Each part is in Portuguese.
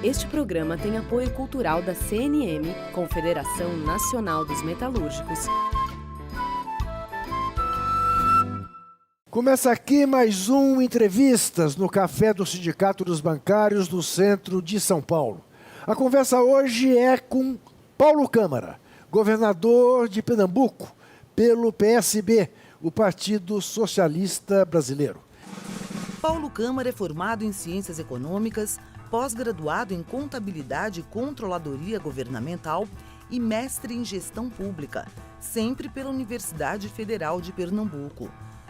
Este programa tem apoio cultural da CNM, Confederação Nacional dos Metalúrgicos. Começa aqui mais um Entrevistas no Café do Sindicato dos Bancários do Centro de São Paulo. A conversa hoje é com Paulo Câmara, governador de Pernambuco, pelo PSB, o Partido Socialista Brasileiro. Paulo Câmara é formado em Ciências Econômicas, pós-graduado em Contabilidade e Controladoria Governamental e mestre em Gestão Pública, sempre pela Universidade Federal de Pernambuco.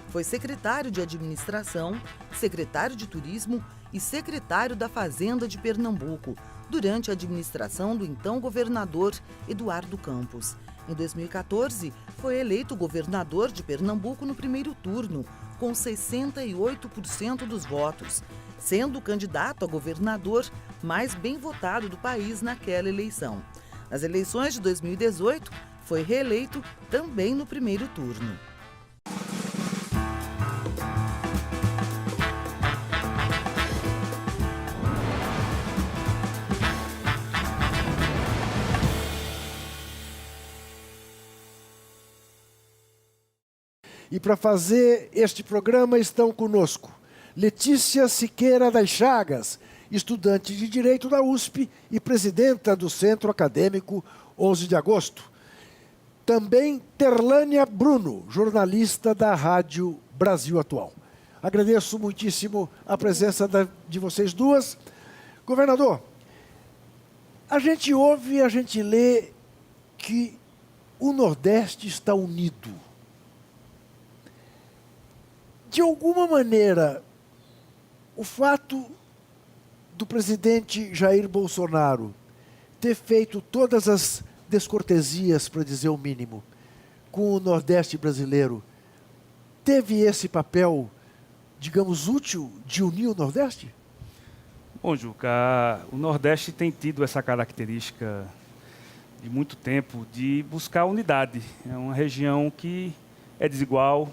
Foi secretário de Administração, secretário de Turismo e secretário da Fazenda de Pernambuco, durante a administração do então governador Eduardo Campos. Em 2014, foi eleito governador de Pernambuco no primeiro turno, com 68% dos votos, sendo o candidato a governador mais bem votado do país naquela eleição. Nas eleições de 2018, foi reeleito também no primeiro turno. E para fazer este programa estão conosco Letícia Siqueira das Chagas, estudante de Direito da USP e presidenta do Centro Acadêmico 11 de Agosto. Também Terlânia Bruno, jornalista da Rádio Brasil Atual. Agradeço muitíssimo a presença de vocês duas. Governador, a gente ouve e a gente lê que o Nordeste está unido. De alguma maneira, o fato do presidente Jair Bolsonaro ter feito todas as descortesias, para dizer o mínimo, com o Nordeste brasileiro, teve esse papel, digamos, útil de unir o Nordeste? Bom, Juca, o Nordeste tem tido essa característica de muito tempo de buscar unidade. É uma região que é desigual.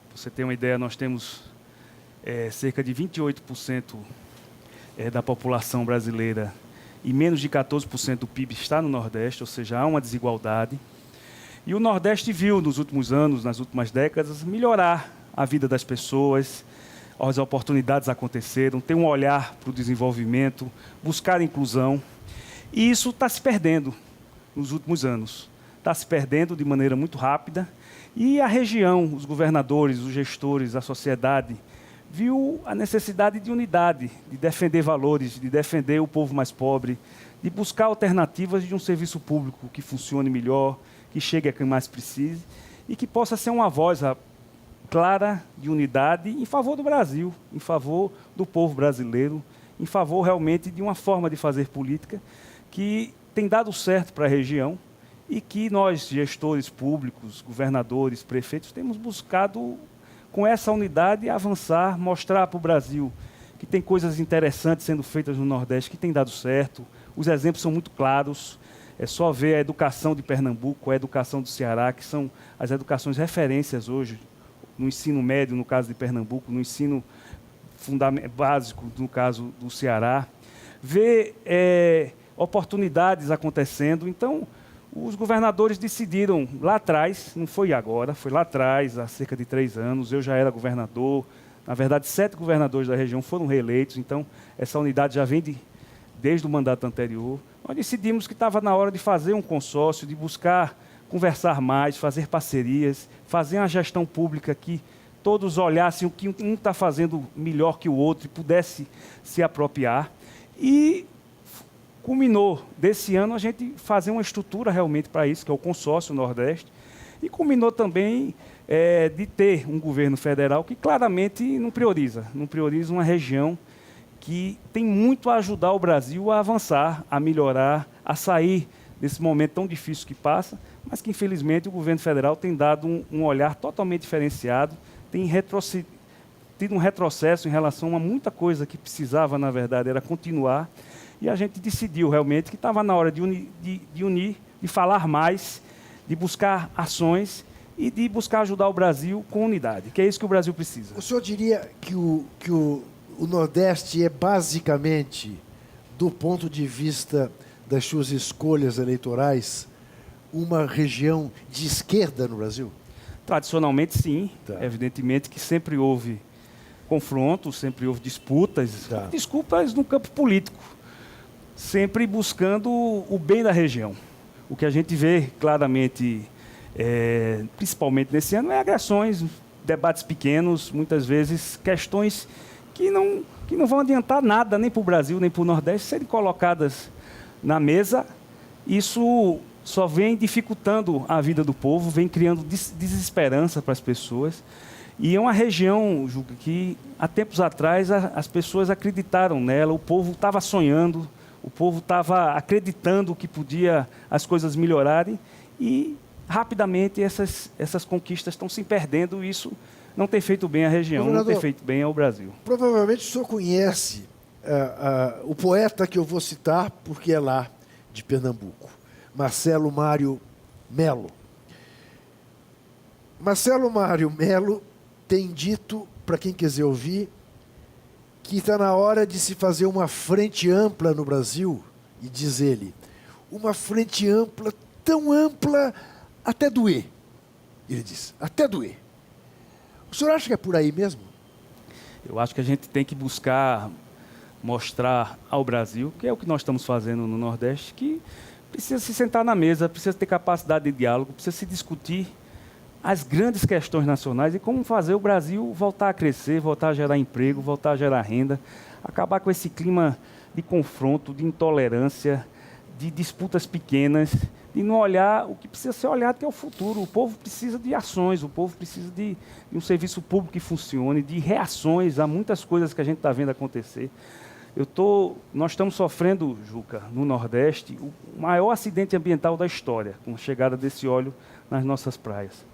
Pra você ter uma ideia, nós temos cerca de 28% da população brasileira e menos de 14% do PIB está no Nordeste, ou seja, há uma desigualdade. E o Nordeste viu nos últimos anos, nas últimas décadas, melhorar a vida das pessoas, as oportunidades aconteceram, ter um olhar para o desenvolvimento, buscar a inclusão. E isso está se perdendo nos últimos anos. Está se perdendo de maneira muito rápida. E a região, os governadores, os gestores, a sociedade, viu a necessidade de unidade, de defender valores, de defender o povo mais pobre, de buscar alternativas de um serviço público que funcione melhor, que chegue a quem mais precise e que possa ser uma voz clara de unidade em favor do Brasil, em favor do povo brasileiro, em favor realmente de uma forma de fazer política que tem dado certo para a região e que nós, gestores públicos, governadores, prefeitos, temos buscado, com essa unidade, avançar, mostrar para o Brasil que tem coisas interessantes sendo feitas no Nordeste, que tem dado certo. Os exemplos são muito claros. É só ver a educação de Pernambuco, a educação do Ceará, que são as educações referências hoje, no ensino médio, no caso de Pernambuco, no ensino básico, no caso do Ceará. Ver oportunidades acontecendo. Então, os governadores decidiram lá atrás, não foi agora, foi lá atrás, há cerca de 3 anos, eu já era governador, na verdade 7 governadores da região foram reeleitos, então essa unidade já vem desde o mandato anterior. Nós decidimos que estava na hora de fazer um consórcio, de buscar conversar mais, fazer parcerias, fazer uma gestão pública que todos olhassem o que um está fazendo melhor que o outro e pudesse se apropriar. E culminou desse ano a gente fazer uma estrutura realmente para isso, que é o Consórcio Nordeste, e culminou também de ter um governo federal que claramente não prioriza uma região que tem muito a ajudar o Brasil a avançar, a melhorar, a sair desse momento tão difícil que passa, mas que infelizmente o governo federal tem dado um olhar totalmente diferenciado, tem tido um retrocesso em relação a muita coisa que precisava, na verdade, era continuar. E a gente decidiu realmente que estava na hora de unir, de falar mais, de buscar ações e de buscar ajudar o Brasil com unidade, que é isso que o Brasil precisa. O senhor diria que o Nordeste é basicamente do ponto de vista das suas escolhas eleitorais, uma região de esquerda no Brasil? Tradicionalmente, sim. Tá. Evidentemente que sempre houve confrontos, sempre houve disputas, Tá. disputas no campo político, sempre buscando o bem da região. O que a gente vê claramente, principalmente nesse ano, é agressões, debates pequenos, muitas vezes questões que não vão adiantar nada, nem para o Brasil, nem para o Nordeste, serem colocadas na mesa. Isso só vem dificultando a vida do povo, vem criando desesperança para as pessoas. E é uma região, Juca, que há tempos atrás as pessoas acreditaram nela, o povo estava sonhando, o povo estava acreditando que podia as coisas melhorarem e rapidamente essas conquistas estão se perdendo e isso não tem feito bem à região, não tem feito bem ao Brasil. Provavelmente o senhor conhece o poeta que eu vou citar, porque é lá de Pernambuco, Marcelo Mário Melo. Marcelo Mário Melo tem dito, para quem quiser ouvir, que está na hora de se fazer uma frente ampla no Brasil, e diz ele, uma frente ampla, tão ampla até doer. Ele diz, até doer. O senhor acha que é por aí mesmo? Eu acho que a gente tem que buscar mostrar ao Brasil, que é o que nós estamos fazendo no Nordeste, que precisa se sentar na mesa, precisa ter capacidade de diálogo, precisa se discutir as grandes questões nacionais e como fazer o Brasil voltar a crescer, voltar a gerar emprego, voltar a gerar renda, acabar com esse clima de confronto, de intolerância, de disputas pequenas, de não olhar o que precisa ser olhado, que é o futuro. O povo precisa de ações, o povo precisa de um serviço público que funcione, de reações a muitas coisas que a gente está vendo acontecer. Nós estamos sofrendo, Juca, no Nordeste, o maior acidente ambiental da história, com a chegada desse óleo nas nossas praias.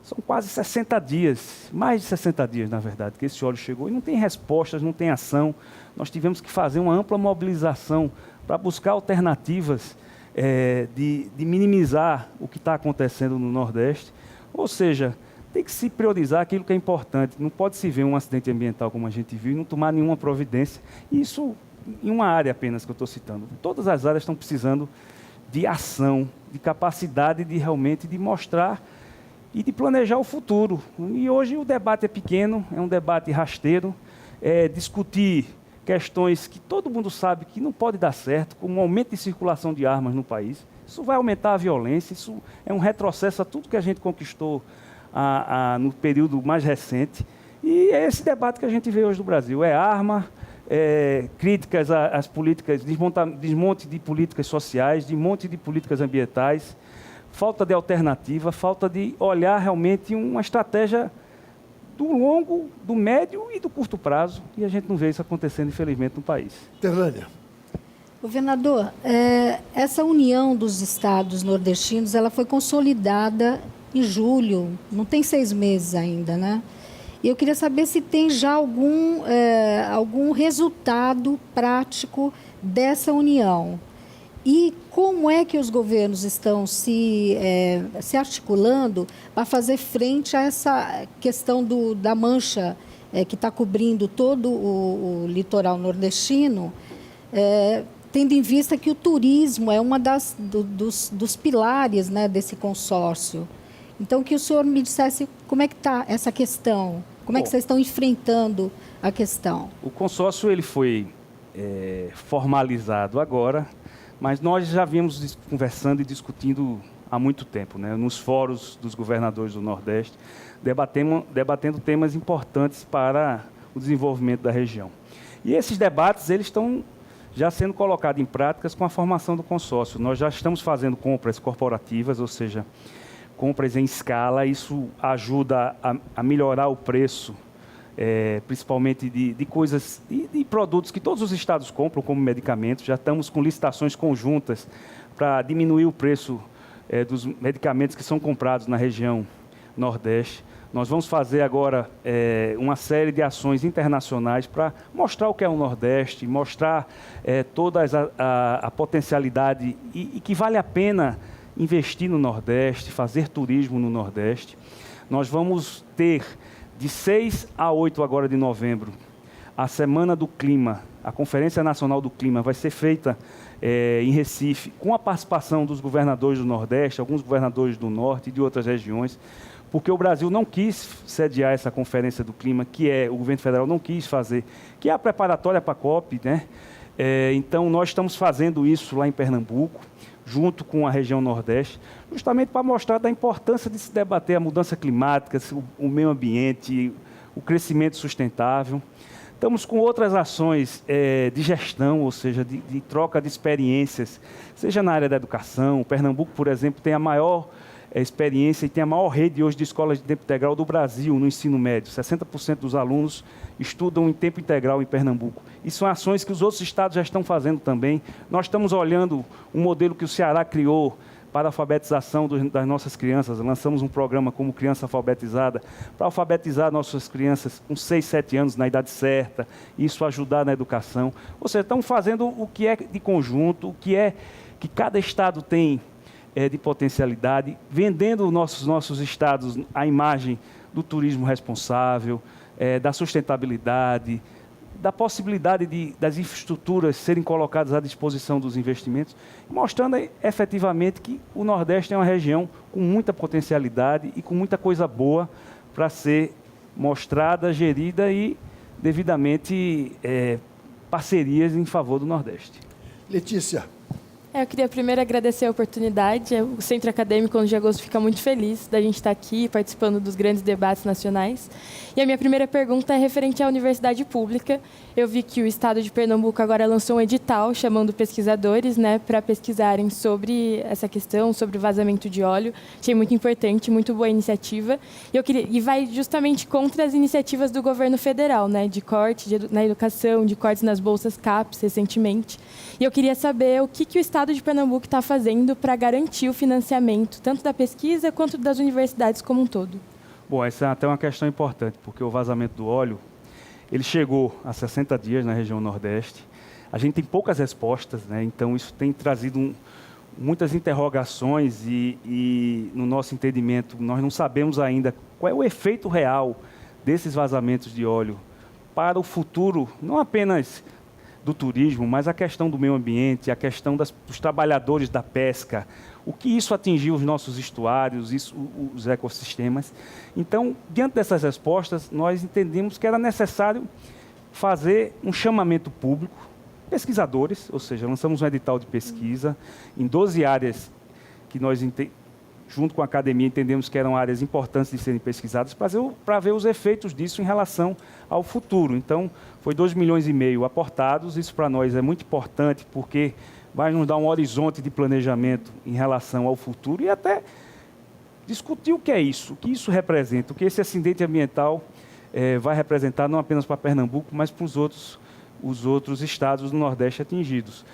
São quase 60 dias, mais de 60 dias, na verdade, que esse óleo chegou e não tem respostas, não tem ação. Nós tivemos que fazer uma ampla mobilização para buscar alternativas de minimizar o que está acontecendo no Nordeste. Ou seja, tem que se priorizar aquilo que é importante. Não pode se ver um acidente ambiental como a gente viu e não tomar nenhuma providência. Isso em uma área apenas que eu estou citando. Todas as áreas estão precisando de ação, de capacidade de realmente de mostrar e de planejar o futuro. E hoje o debate é pequeno, é um debate rasteiro, discutir questões que todo mundo sabe que não pode dar certo, como o aumento de circulação de armas no país. Isso vai aumentar a violência, isso é um retrocesso a tudo que a gente conquistou no período mais recente. E é esse debate que a gente vê hoje no Brasil. É arma, críticas às políticas, desmonte de políticas sociais, desmonte de políticas ambientais, falta de alternativa, falta de olhar realmente uma estratégia do longo, do médio e do curto prazo. E a gente não vê isso acontecendo, infelizmente, no país. Terlânia. Governador, essa união dos estados nordestinos, ela foi consolidada em julho, não tem 6 meses ainda, né? E eu queria saber se tem já algum resultado prático dessa união. E como é que os governos estão se articulando para fazer frente a essa questão da mancha que está cobrindo todo o litoral nordestino, tendo em vista que o turismo é uma dos pilares, né, desse consórcio. Então, que o senhor me dissesse como é que está essa questão, como é que vocês estão enfrentando a questão. O consórcio ele foi formalizado agora, mas nós já vínhamos conversando e discutindo há muito tempo, né, nos fóruns dos governadores do Nordeste, debatendo temas importantes para o desenvolvimento da região. E esses debates eles estão já sendo colocados em práticas com a formação do consórcio. Nós já estamos fazendo compras corporativas, ou seja, compras em escala. Isso ajuda a melhorar o preço, principalmente de coisas, de produtos que todos os estados compram, como medicamentos. Já estamos com licitações conjuntas para diminuir o preço dos medicamentos que são comprados na região Nordeste. Nós vamos fazer agora uma série de ações internacionais para mostrar o que é o Nordeste, mostrar toda a potencialidade e que vale a pena investir no Nordeste, fazer turismo no Nordeste. Nós vamos ter de 6 a 8 agora de novembro a Semana do Clima a Conferência Nacional do Clima vai ser feita em Recife, com a participação dos governadores do Nordeste, alguns governadores do Norte e de outras regiões, porque o Brasil não quis sediar essa Conferência do Clima, o governo federal não quis fazer, que é a preparatória para a COP, né? Então, nós estamos fazendo isso lá em Pernambuco, junto com a região Nordeste, justamente para mostrar da importância de se debater a mudança climática, o meio ambiente, o crescimento sustentável. Estamos com outras ações de gestão, ou seja, de troca de experiências, seja na área da educação. Pernambuco, por exemplo, tem a maior experiência e tem a maior rede hoje de escolas de tempo integral do Brasil no ensino médio. 60% dos alunos estudam em tempo integral em Pernambuco. E são ações que os outros estados já estão fazendo também. Nós estamos olhando um modelo que o Ceará criou para a alfabetização das nossas crianças. Lançamos um programa como Criança Alfabetizada, para alfabetizar nossas crianças com 6, 7 anos, na idade certa, isso ajudar na educação. Ou seja, estamos fazendo o que é de conjunto, o que é que cada estado tem de potencialidade, vendendo nossos estados a imagem do turismo responsável, da sustentabilidade, da possibilidade das infraestruturas serem colocadas à disposição dos investimentos, mostrando efetivamente que o Nordeste é uma região com muita potencialidade e com muita coisa boa para ser mostrada, gerida e devidamente parcerias em favor do Nordeste. Letícia. Eu queria primeiro agradecer a oportunidade. O Centro Acadêmico 11 de Agosto fica muito feliz da gente estar aqui participando dos grandes debates nacionais. E a minha primeira pergunta é referente à universidade pública. Eu vi que o Estado de Pernambuco agora lançou um edital chamando pesquisadores, né, para pesquisarem sobre essa questão, sobre o vazamento de óleo. Achei muito importante, muito boa iniciativa. E vai justamente contra as iniciativas do governo federal, né, de corte na educação, de cortes nas bolsas CAPES recentemente. E eu queria saber o que o Estado de Pernambuco está fazendo para garantir o financiamento, tanto da pesquisa quanto das universidades como um todo. Bom, essa é até uma questão importante, porque o vazamento do óleo, ele chegou há 60 dias na região Nordeste. A gente tem poucas respostas, né? Então isso tem trazido muitas interrogações e, no nosso entendimento, nós não sabemos ainda qual é o efeito real desses vazamentos de óleo para o futuro, não apenas do turismo, mas a questão do meio ambiente, a questão dos trabalhadores da pesca, o que isso atingiu os nossos estuários, os ecossistemas. Então, diante dessas respostas, nós entendemos que era necessário fazer um chamamento público, pesquisadores, ou seja, lançamos um edital de pesquisa em 12 áreas que nós, junto com a academia, entendemos que eram áreas importantes de serem pesquisadas para ver os efeitos disso em relação ao futuro. Então, foi 2,5 milhões aportados. Isso para nós é muito importante porque vai nos dar um horizonte de planejamento em relação ao futuro e até discutir o que é isso, o que isso representa, o que esse acidente ambiental vai representar não apenas para Pernambuco, mas para os outros estados do Nordeste atingidos.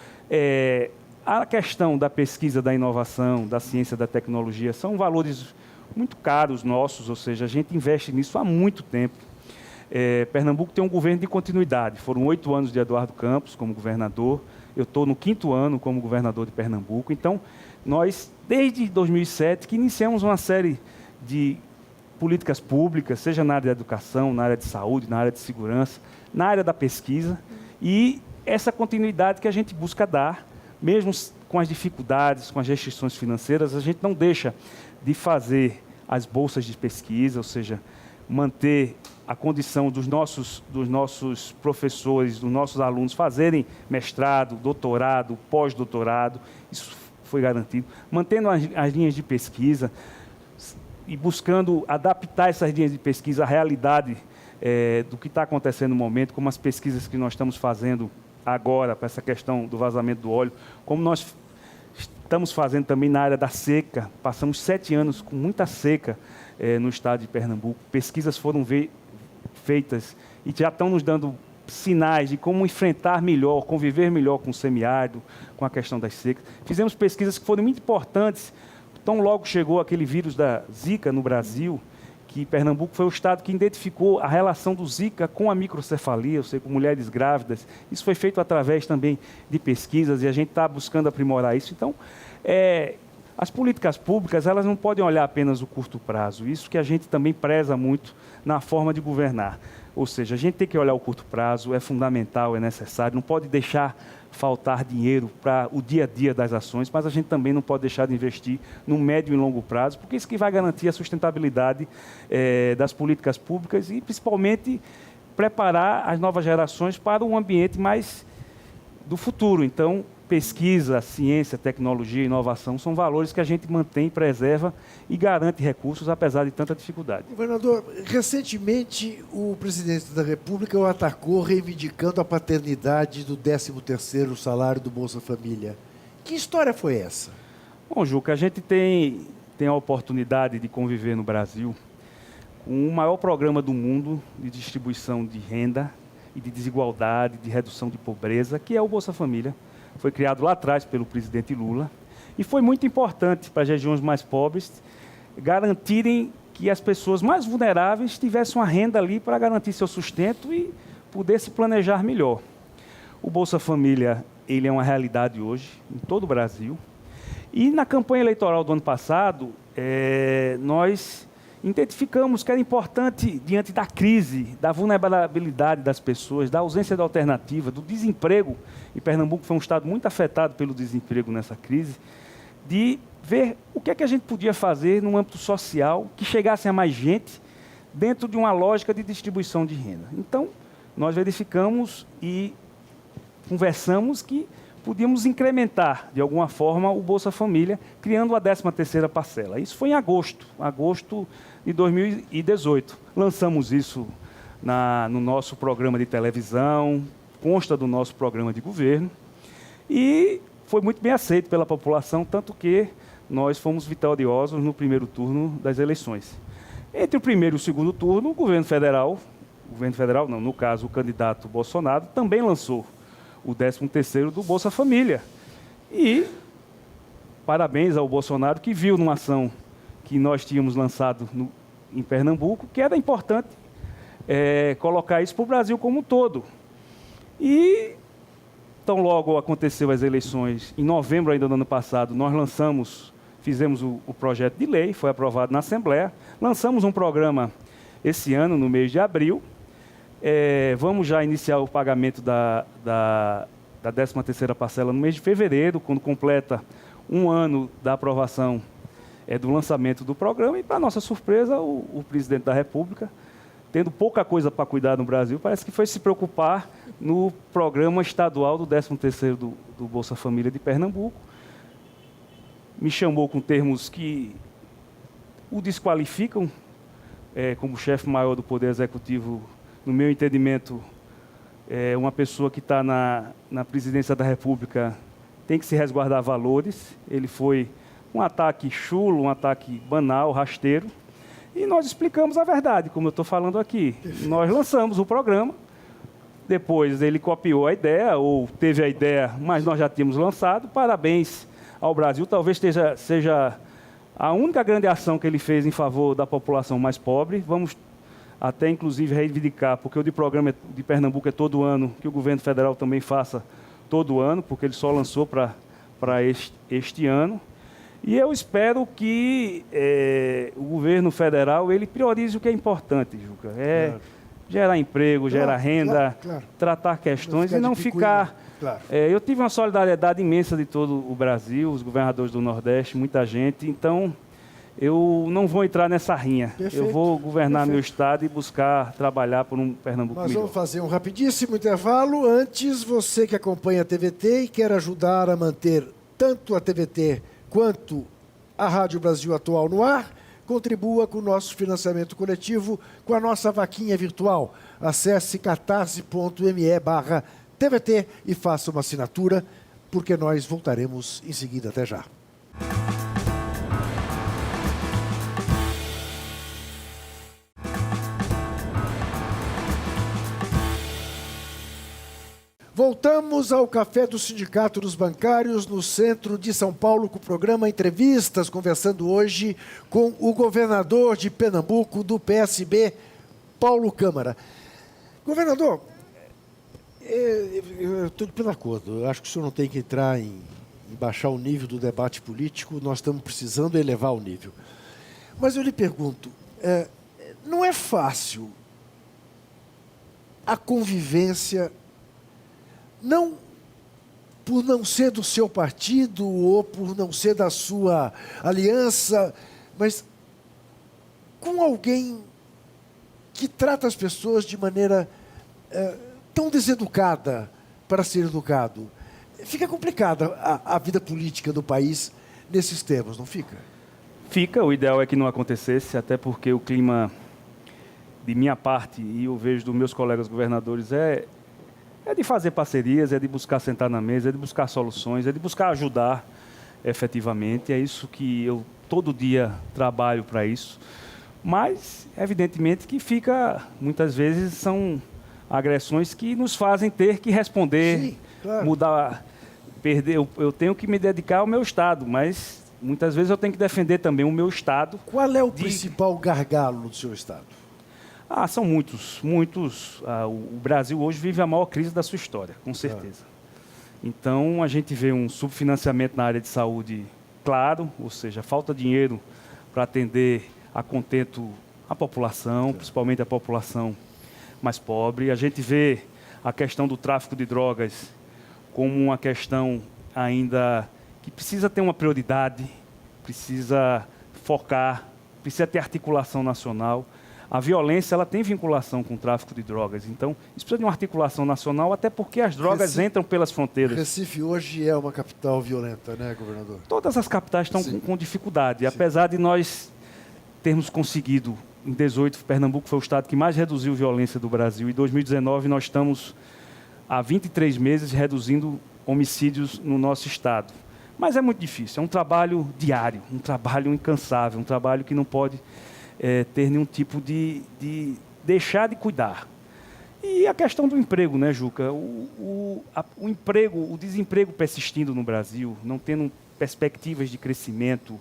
A questão da pesquisa, da inovação, da ciência, da tecnologia, são valores muito caros nossos, ou seja, a gente investe nisso há muito tempo. Pernambuco tem um governo de continuidade. Foram 8 anos de Eduardo Campos como governador. Eu estou no 5º ano como governador de Pernambuco. Então, nós, desde 2007, que iniciamos uma série de políticas públicas, seja na área da educação, na área de saúde, na área de segurança, na área da pesquisa, e essa continuidade que a gente busca dar, mesmo com as dificuldades, com as restrições financeiras, a gente não deixa de fazer as bolsas de pesquisa, ou seja, manter a condição dos nossos professores, dos nossos alunos fazerem mestrado, doutorado, pós-doutorado, isso foi garantido, mantendo as linhas de pesquisa e buscando adaptar essas linhas de pesquisa à realidade do que está acontecendo no momento, como as pesquisas que nós estamos fazendo agora para essa questão do vazamento do óleo, como nós estamos fazendo também na área da seca. Passamos 7 anos com muita seca no estado de Pernambuco. Pesquisas foram feitas e já estão nos dando sinais de como enfrentar melhor, conviver melhor com o semiárido, com a questão das secas. Fizemos pesquisas que foram muito importantes. Tão logo chegou aquele vírus da Zika no Brasil, que Pernambuco foi o estado que identificou a relação do Zika com a microcefalia, ou seja, com mulheres grávidas. Isso foi feito através também de pesquisas e a gente está buscando aprimorar isso. Então, as políticas públicas, elas não podem olhar apenas o curto prazo. Isso que a gente também preza muito na forma de governar. Ou seja, a gente tem que olhar o curto prazo, é fundamental, é necessário, não pode deixar faltar dinheiro para o dia a dia das ações, mas a gente também não pode deixar de investir no médio e longo prazo, porque isso que vai garantir a sustentabilidade das políticas públicas e, principalmente, preparar as novas gerações para um ambiente mais do futuro. Então, pesquisa, ciência, tecnologia, inovação são valores que a gente mantém, preserva e garante recursos, apesar de tanta dificuldade. Governador, recentemente o presidente da República o atacou reivindicando a paternidade do 13º salário do Bolsa Família. Que história foi essa? Bom, Juca, a gente tem a oportunidade de conviver no Brasil com o maior programa do mundo de distribuição de renda e de desigualdade, de redução de pobreza, que é o Bolsa Família. Foi criado lá atrás pelo presidente Lula e foi muito importante para as regiões mais pobres garantirem que as pessoas mais vulneráveis tivessem uma renda ali para garantir seu sustento e poder se planejar melhor. O Bolsa Família, ele é uma realidade hoje em todo o Brasil. E na campanha eleitoral do ano passado, nós identificamos que era importante, diante da crise, da vulnerabilidade das pessoas, da ausência de alternativa, do desemprego, e Pernambuco foi um estado muito afetado pelo desemprego nessa crise, de ver o que é que a gente podia fazer no âmbito social que chegasse a mais gente dentro de uma lógica de distribuição de renda. Então, nós verificamos e conversamos que podíamos incrementar, de alguma forma, o Bolsa Família, criando a 13ª parcela. Isso foi em agosto de 2018. Lançamos isso no nosso programa de televisão, consta do nosso programa de governo, e foi muito bem aceito pela população, tanto que nós fomos vitoriosos no primeiro turno das eleições. Entre o primeiro e o segundo turno, o governo federal não, no caso, o candidato Bolsonaro, também lançou o 13º do Bolsa Família. E parabéns ao Bolsonaro, que viu numa ação que nós tínhamos lançado em Pernambuco, que era importante colocar isso para o Brasil como um todo. E, tão logo aconteceu as eleições, em novembro ainda do ano passado, nós fizemos o projeto de lei, foi aprovado na Assembleia, lançamos um programa esse ano, no mês de abril. Vamos já iniciar o pagamento da 13ª parcela no mês de fevereiro, quando completa um ano da aprovação do lançamento do programa. E, para nossa surpresa, o presidente da República, tendo pouca coisa para cuidar no Brasil, parece que foi se preocupar no programa estadual do 13º do Bolsa Família de Pernambuco. Me chamou com termos que o desqualificam como chefe maior do Poder Executivo. No meu entendimento, uma pessoa que está na presidência da República tem que se resguardar valores. Ele foi um ataque chulo, um ataque banal, rasteiro. E nós explicamos a verdade, como eu estou falando aqui. Nós lançamos o programa, depois ele copiou a ideia, ou teve a ideia, mas nós já tínhamos lançado. Parabéns ao Brasil, talvez seja a única grande ação que ele fez em favor da população mais pobre. Vamos até, inclusive, reivindicar, porque o de programa de Pernambuco é todo ano, que o governo federal também faça todo ano, porque ele só lançou para este ano. E eu espero que o governo federal ele priorize o que é importante, Juca. Claro. Gerar emprego, gerar renda, claro. Tratar questões e não ficar... Claro. Eu tive uma solidariedade imensa de todo o Brasil, os governadores do Nordeste, muita gente. Então, eu não vou entrar nessa rinha. Perfeito. Eu vou governar meu estado e buscar trabalhar por um Pernambuco melhor. Nós vamos fazer um rapidíssimo intervalo. Antes, você que acompanha a TVT e quer ajudar a manter tanto a TVT quanto a Rádio Brasil Atual no ar, contribua com o nosso financiamento coletivo com a nossa vaquinha virtual. Acesse catarse.me/TVT e faça uma assinatura, porque nós voltaremos em seguida. Até já. Voltamos ao Café do Sindicato dos Bancários, no centro de São Paulo, com o programa Entrevistas, conversando hoje com o governador de Pernambuco, do PSB, Paulo Câmara. Governador, eu estou de pleno acordo. Eu acho que o senhor não tem que entrar em baixar o nível do debate político, nós estamos precisando elevar o nível. Mas eu lhe pergunto, não é fácil a convivência, não por não ser do seu partido ou por não ser da sua aliança, mas com alguém que trata as pessoas de maneira tão deseducada para ser educado? Fica complicada a vida política do país nesses termos, não fica? Fica, o ideal é que não acontecesse, até porque o clima de minha parte, e eu vejo dos meus colegas governadores, é de fazer parcerias, é de buscar sentar na mesa, é de buscar soluções, é de buscar ajudar efetivamente. É isso que eu todo dia trabalho para isso. Mas, evidentemente, que fica, muitas vezes, são agressões que nos fazem ter que responder, sim, claro, mudar, perder. Eu tenho que me dedicar ao meu Estado, mas muitas vezes eu tenho que defender também o meu Estado. Qual é o principal gargalo do seu Estado? São muitos. O Brasil hoje vive a maior crise da sua história, com certeza. Então, a gente vê um subfinanciamento na área de saúde claro, ou seja, falta de dinheiro para atender a contento a população, principalmente a população mais pobre. A gente vê a questão do tráfico de drogas como uma questão ainda que precisa ter uma prioridade, precisa focar, precisa ter articulação nacional. A violência ela tem vinculação com o tráfico de drogas, então isso precisa de uma articulação nacional, até porque as drogas entram pelas fronteiras. Recife hoje é uma capital violenta, né, governador? Todas as capitais estão com dificuldade, apesar de nós termos conseguido, em 2018, Pernambuco foi o estado que mais reduziu a violência do Brasil, e em 2019 nós estamos há 23 meses reduzindo homicídios no nosso estado. Mas é muito difícil, é um trabalho diário, um trabalho incansável, um trabalho que não pode ter nenhum tipo de deixar de cuidar. E a questão do emprego, né, Juca? O desemprego persistindo no Brasil, não tendo perspectivas de crescimento,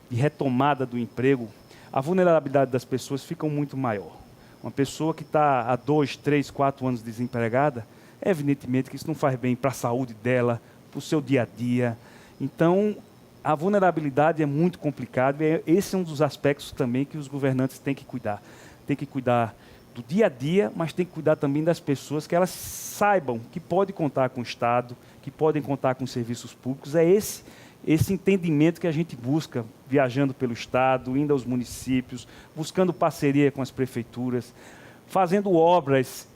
de retomada do emprego, a vulnerabilidade das pessoas fica muito maior. Uma pessoa que está há 2, 3, 4 anos desempregada, evidentemente que isso não faz bem para a saúde dela, para o seu dia a dia. Então, a vulnerabilidade é muito complicada e esse é um dos aspectos também que os governantes têm que cuidar. Tem que cuidar do dia a dia, mas tem que cuidar também das pessoas, que elas saibam que podem contar com o Estado, que podem contar com os serviços públicos. É esse entendimento que a gente busca, viajando pelo Estado, indo aos municípios, buscando parceria com as prefeituras, fazendo obras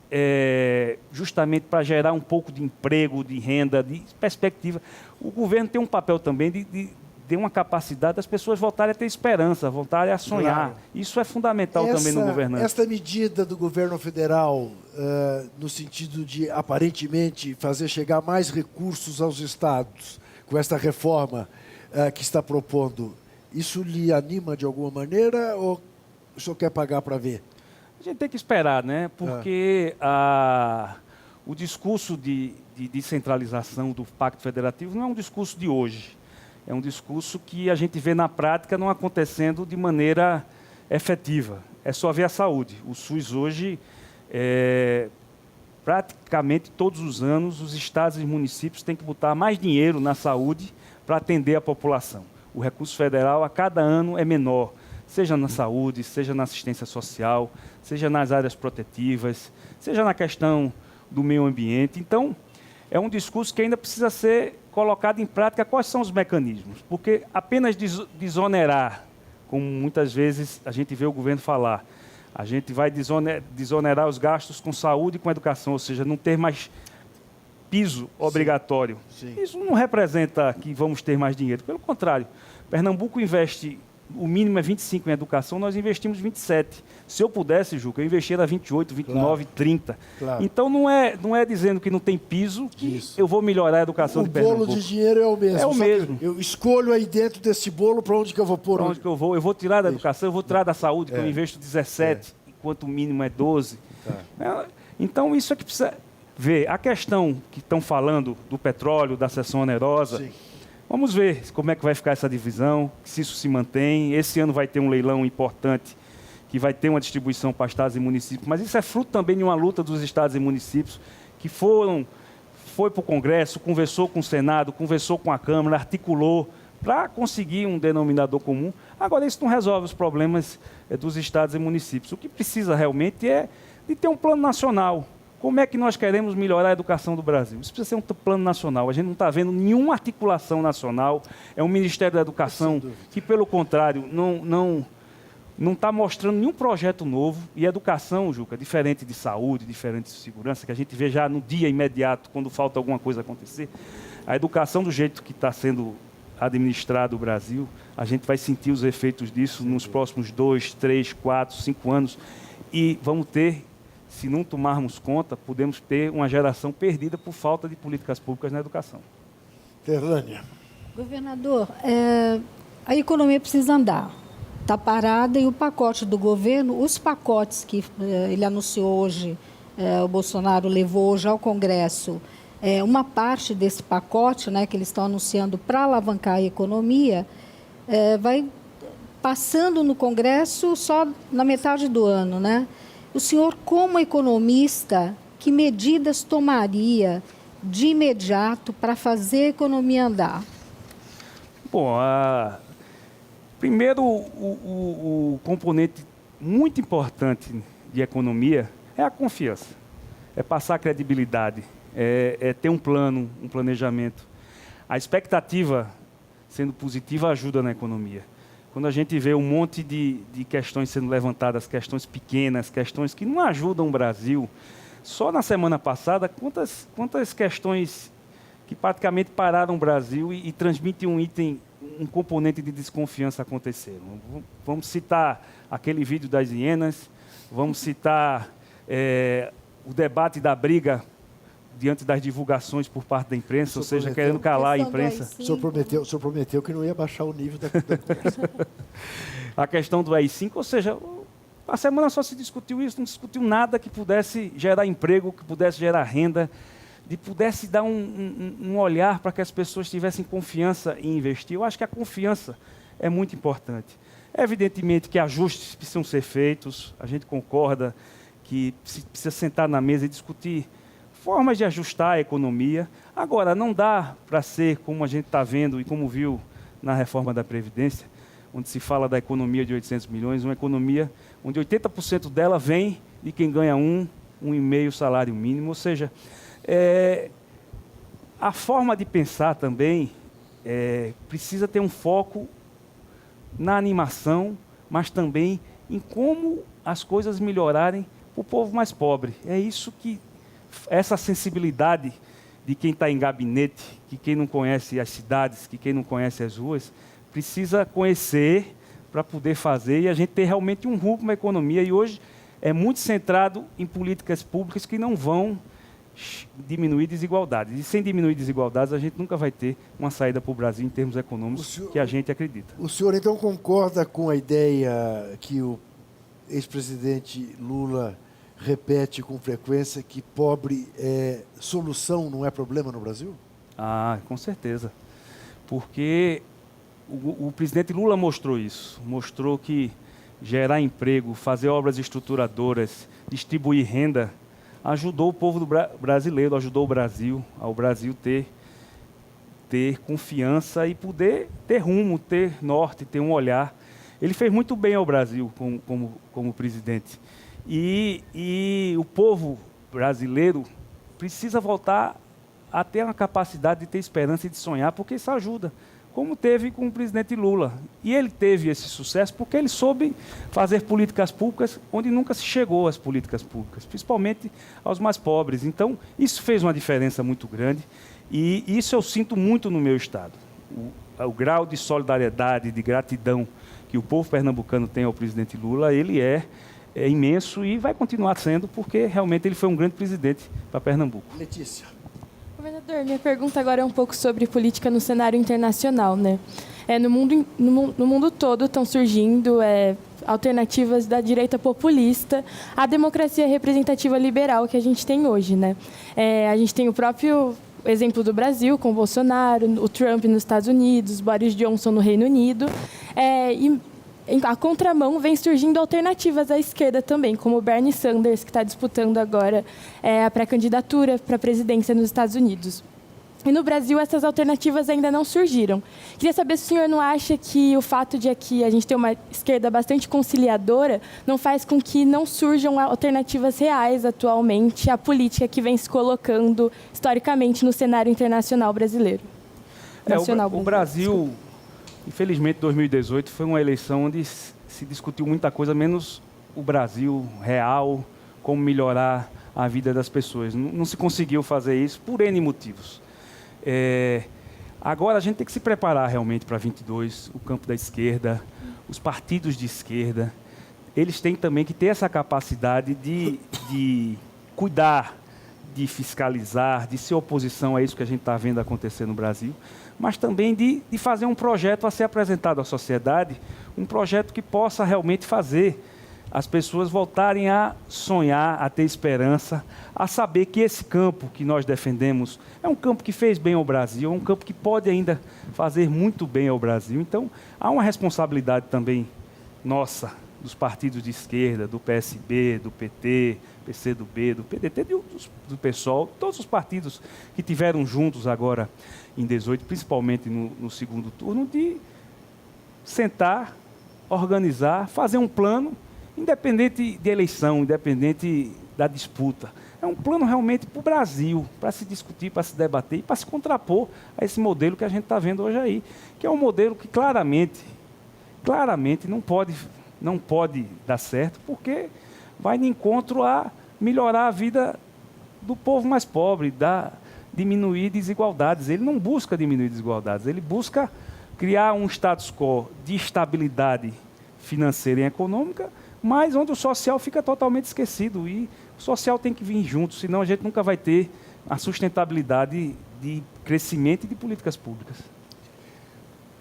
justamente para gerar um pouco de emprego, de renda, de perspectiva. O governo tem um papel também de uma capacidade das pessoas voltarem a ter esperança, voltarem a sonhar. Claro. Isso é fundamental também no governante. Esta medida do governo federal, no sentido de, aparentemente, fazer chegar mais recursos aos estados, com esta reforma que está propondo, isso lhe anima de alguma maneira ou o senhor quer pagar para ver? A gente tem que esperar, né? Porque o discurso de descentralização do Pacto Federativo não é um discurso de hoje. É um discurso que a gente vê na prática não acontecendo de maneira efetiva. É só ver a saúde. O SUS hoje, praticamente todos os anos, os estados e municípios têm que botar mais dinheiro na saúde para atender a população. O recurso federal, a cada ano, é menor, seja na saúde, seja na assistência social, seja nas áreas protetivas, seja na questão do meio ambiente. Então, é um discurso que ainda precisa ser colocado em prática. Quais são os mecanismos? Porque apenas desonerar, como muitas vezes a gente vê o governo falar, a gente vai desonerar os gastos com saúde e com educação, ou seja, não ter mais piso obrigatório. Sim. Isso não representa que vamos ter mais dinheiro. Pelo contrário, Pernambuco investe, o mínimo é 25 em educação, nós investimos 27. Se eu pudesse, Juca, eu investia 28, 29, claro. 30. Claro. Então não é dizendo que não tem piso que eu vou melhorar a educação de Pernambuco. O bolo de dinheiro é o mesmo. É o mesmo. Eu escolho aí dentro desse bolo para onde que eu vou pôr. Para onde que eu vou? Eu vou tirar da educação, eu vou tirar da saúde, que eu investo 17, enquanto o mínimo é 12. Então isso é que precisa ver. A questão que estão falando do petróleo, da cessão onerosa, sim. Vamos ver como é que vai ficar essa divisão, se isso se mantém. Esse ano vai ter um leilão importante, que vai ter uma distribuição para estados e municípios, mas isso é fruto também de uma luta dos estados e municípios, que foi para o Congresso, conversou com o Senado, conversou com a Câmara, articulou para conseguir um denominador comum. Agora, isso não resolve os problemas dos estados e municípios. O que precisa realmente é de ter um plano nacional, Como é que nós queremos melhorar a educação do Brasil? Isso precisa ser um plano nacional. A gente não está vendo nenhuma articulação nacional. É um Ministério da Educação que, pelo contrário, não está mostrando nenhum projeto novo. E a educação, Juca, diferente de saúde, diferente de segurança, que a gente vê já no dia imediato, quando falta alguma coisa acontecer, a educação do jeito que está sendo administrado o Brasil, a gente vai sentir os efeitos disso nos próximos 2, 3, 4, 5 anos. E vamos ter... Se não tomarmos conta, podemos ter uma geração perdida por falta de políticas públicas na educação. Terlânia. Governador, a economia precisa andar. Está parada e o pacote do governo, os pacotes que ele anunciou hoje, o Bolsonaro levou hoje ao Congresso, uma parte desse pacote, né, que eles estão anunciando para alavancar a economia, vai passando no Congresso só na metade do ano, né? O senhor, como economista, que medidas tomaria de imediato para fazer a economia andar? Bom, primeiro, o componente muito importante de economia é a confiança. É passar credibilidade, é ter um plano, um planejamento. A expectativa, sendo positiva, ajuda na economia. Quando a gente vê um monte de questões sendo levantadas, questões pequenas, questões que não ajudam o Brasil, só na semana passada, quantas questões que praticamente pararam o Brasil e transmitem um componente de desconfiança aconteceram. Vamos citar aquele vídeo das hienas, vamos citar o debate da briga diante das divulgações por parte da imprensa, ou seja, querendo calar a imprensa. O senhor prometeu que não ia baixar o nível da conversa. A questão do AI-5, ou seja, a semana só se discutiu isso, não se discutiu nada que pudesse gerar emprego, que pudesse gerar renda, que pudesse dar um olhar para que as pessoas tivessem confiança em investir. Eu acho que a confiança é muito importante. Evidentemente que ajustes precisam ser feitos, a gente concorda que precisa sentar na mesa e discutir formas de ajustar a economia. Agora, não dá para ser, como a gente está vendo e como viu na reforma da Previdência, onde se fala da economia de 800 milhões, uma economia onde 80% dela vem de quem ganha 1,5 salário mínimo. Ou seja, a forma de pensar também precisa ter um foco na animação, mas também em como as coisas melhorarem para o povo mais pobre. É isso que essa sensibilidade de quem está em gabinete, que quem não conhece as cidades, que quem não conhece as ruas, precisa conhecer para poder fazer e a gente ter realmente um rumo na economia. E hoje é muito centrado em políticas públicas que não vão diminuir desigualdades. E sem diminuir desigualdades, a gente nunca vai ter uma saída para o Brasil em termos econômicos que a gente acredita. O senhor, então, concorda com a ideia que o ex-presidente Lula repete com frequência, que pobre é solução, não é problema no Brasil? Ah, com certeza. Porque o presidente Lula mostrou isso. Mostrou que gerar emprego, fazer obras estruturadoras, distribuir renda, ajudou o povo brasileiro, ajudou o Brasil, ao Brasil ter confiança e poder ter rumo, ter norte, ter um olhar. Ele fez muito bem ao Brasil como presidente. E o povo brasileiro precisa voltar a ter uma capacidade de ter esperança e de sonhar, porque isso ajuda, como teve com o presidente Lula. E ele teve esse sucesso porque ele soube fazer políticas públicas onde nunca se chegou às políticas públicas, principalmente aos mais pobres. Então, isso fez uma diferença muito grande e isso eu sinto muito no meu estado. O grau de solidariedade, de gratidão que o povo pernambucano tem ao presidente Lula, ele é imenso e vai continuar sendo, porque realmente ele foi um grande presidente para Pernambuco. Letícia. Governador, minha pergunta agora é um pouco sobre política no cenário internacional, né? No mundo todo estão surgindo alternativas da direita populista à democracia representativa liberal que a gente tem hoje, né? A gente tem o próprio exemplo do Brasil, com o Bolsonaro, o Trump nos Estados Unidos, Boris Johnson no Reino Unido, e a contramão vem surgindo alternativas à esquerda também, como o Bernie Sanders, que está disputando agora a pré-candidatura para a presidência nos Estados Unidos. E no Brasil, essas alternativas ainda não surgiram. Queria saber se o senhor não acha que o fato de aqui a gente ter uma esquerda bastante conciliadora não faz com que não surjam alternativas reais atualmente à política que vem se colocando historicamente no cenário internacional brasileiro. O Brasil, infelizmente, 2018 foi uma eleição onde se discutiu muita coisa, menos o Brasil real, como melhorar a vida das pessoas. Não se conseguiu fazer isso por N motivos. Agora a gente tem que se preparar realmente para 22, o campo da esquerda, os partidos de esquerda, eles têm também que ter essa capacidade de cuidar, de fiscalizar, de ser oposição a isso que a gente está vendo acontecer no Brasil, mas também de fazer um projeto a ser apresentado à sociedade, um projeto que possa realmente fazer as pessoas voltarem a sonhar, a ter esperança, a saber que esse campo que nós defendemos é um campo que fez bem ao Brasil, é um campo que pode ainda fazer muito bem ao Brasil. Então, há uma responsabilidade também nossa, dos partidos de esquerda, do PSB, do PT, PCdoB, do PDT, do PSOL, todos os partidos que tiveram juntos agora em 18, principalmente no segundo turno, de sentar, organizar, fazer um plano, independente de eleição, independente da disputa. É um plano realmente para o Brasil, para se discutir, para se debater e para se contrapor a esse modelo que a gente está vendo hoje aí, que é um modelo que claramente não pode dar certo, porque vai de encontro a melhorar a vida do povo mais pobre, diminuir desigualdades. Ele não busca diminuir desigualdades, ele busca criar um status quo de estabilidade financeira e econômica, mas onde o social fica totalmente esquecido. E o social tem que vir junto, senão a gente nunca vai ter a sustentabilidade de crescimento e de políticas públicas.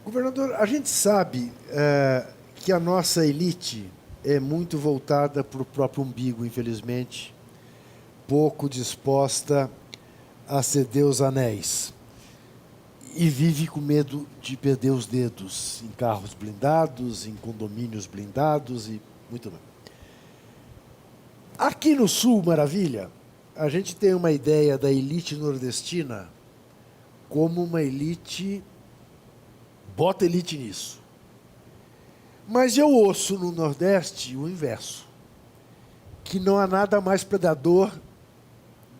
Governador, a gente sabe que a nossa elite é muito voltada para o próprio umbigo, infelizmente, pouco disposta a ceder os anéis. E vive com medo de perder os dedos em carros blindados, em condomínios blindados e muito bem. Aqui no Sul, Maravilha, a gente tem uma ideia da elite nordestina como uma elite, bota elite nisso. Mas eu ouço no Nordeste o inverso, que não há nada mais predador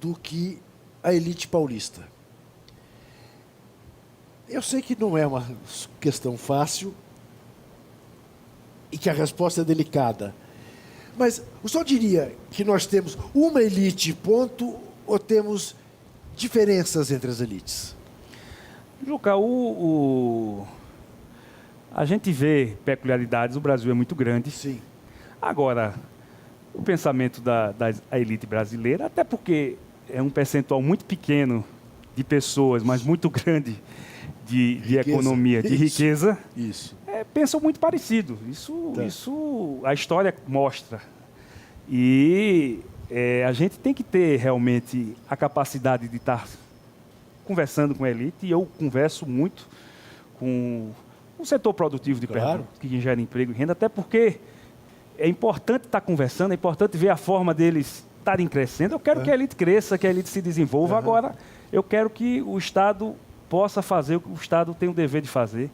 do que a elite paulista. Eu sei que não é uma questão fácil e que a resposta é delicada, mas o senhor diria que nós temos uma elite, ponto, ou temos diferenças entre as elites? Juca, a gente vê peculiaridades, o Brasil é muito grande. Sim. Agora, o pensamento da elite brasileira, até porque é um percentual muito pequeno de pessoas, mas muito grande de economia, de riqueza, pensam muito parecido. Isso a história mostra. E a gente tem que ter realmente a capacidade de estar conversando com a elite, e eu converso muito com o setor produtivo de Pernambuco, que gera emprego e renda, até porque é importante estar conversando, é importante ver a forma deles estarem crescendo. Eu quero que a elite cresça, que a elite se desenvolva. Agora, eu quero que o Estado possa fazer o que o Estado tem o dever de fazer,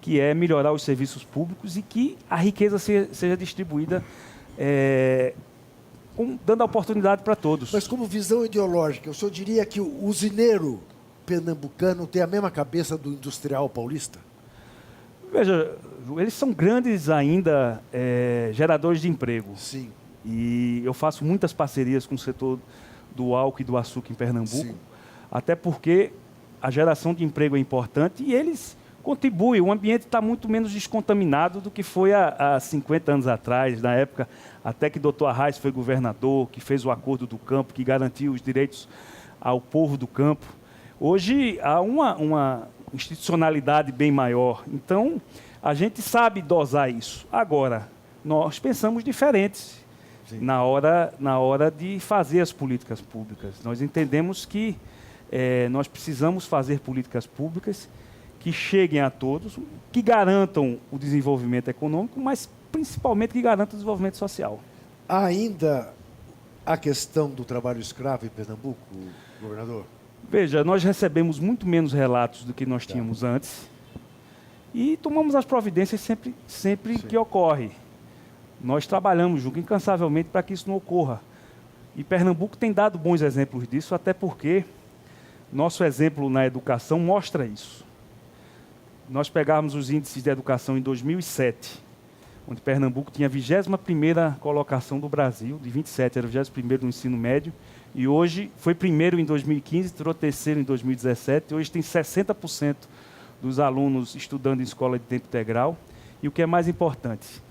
que é melhorar os serviços públicos e que a riqueza seja distribuída dando a oportunidade para todos. Mas como visão ideológica, o senhor diria que o usineiro pernambucano tem a mesma cabeça do industrial paulista? Veja, eles são grandes ainda geradores de emprego. Sim. E eu faço muitas parcerias com o setor do álcool e do açúcar em Pernambuco, sim, até porque a geração de emprego é importante e eles contribuem. O ambiente está muito menos descontaminado do que foi há 50 anos atrás, na época até que Dr. Arraes foi governador, que fez o acordo do campo, que garantiu os direitos ao povo do campo. Hoje há uma institucionalidade bem maior. Então, a gente sabe dosar isso. Agora, nós pensamos diferentes na hora de fazer as políticas públicas. Nós entendemos que nós precisamos fazer políticas públicas que cheguem a todos, que garantam o desenvolvimento econômico, mas principalmente que garantam o desenvolvimento social. Há ainda a questão do trabalho escravo em Pernambuco, governador? Veja, nós recebemos muito menos relatos do que nós tínhamos antes e tomamos as providências sempre que ocorre. Nós trabalhamos, julgo, incansavelmente para que isso não ocorra. E Pernambuco tem dado bons exemplos disso, até porque nosso exemplo na educação mostra isso. Nós pegávamos os índices de educação em 2007, onde Pernambuco tinha a 21ª colocação do Brasil, de 27 era o 21º no ensino médio, e hoje foi primeiro em 2015, tirou terceiro em 2017, hoje tem 60% dos alunos estudando em escola de tempo integral, e o que é mais importante,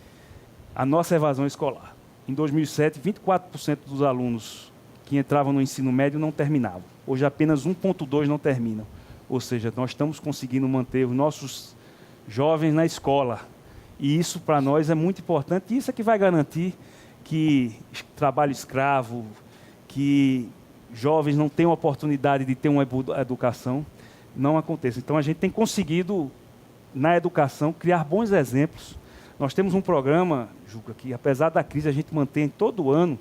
a nossa evasão escolar. Em 2007, 24% dos alunos que entravam no ensino médio não terminavam. Hoje apenas 1,2% não terminam. Ou seja, nós estamos conseguindo manter os nossos jovens na escola. E isso, para nós, é muito importante. E isso é que vai garantir que trabalho escravo, que jovens não tenham oportunidade de ter uma educação, não aconteça. Então, a gente tem conseguido, na educação, criar bons exemplos. Nós temos um programa, Juca, que apesar da crise a gente mantém todo ano,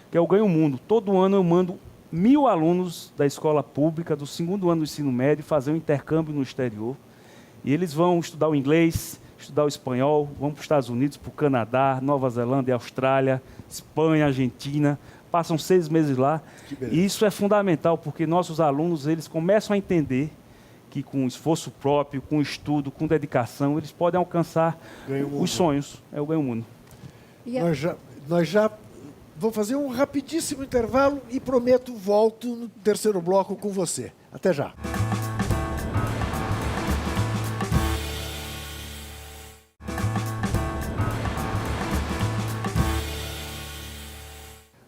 que é o Ganho Mundo. Todo ano eu mando 1.000 alunos da escola pública, do 2º ano do ensino médio, fazer um intercâmbio no exterior. E eles vão estudar o inglês, estudar o espanhol, vão para os Estados Unidos, para o Canadá, Nova Zelândia, Austrália, Espanha, Argentina, passam 6 meses lá. E isso é fundamental, porque nossos alunos eles começam a entender que com esforço próprio, com estudo, com dedicação, eles podem alcançar os sonhos. É o Ganho Mundo. Nós já vamos fazer um rapidíssimo intervalo e prometo volto no terceiro bloco com você. Até já.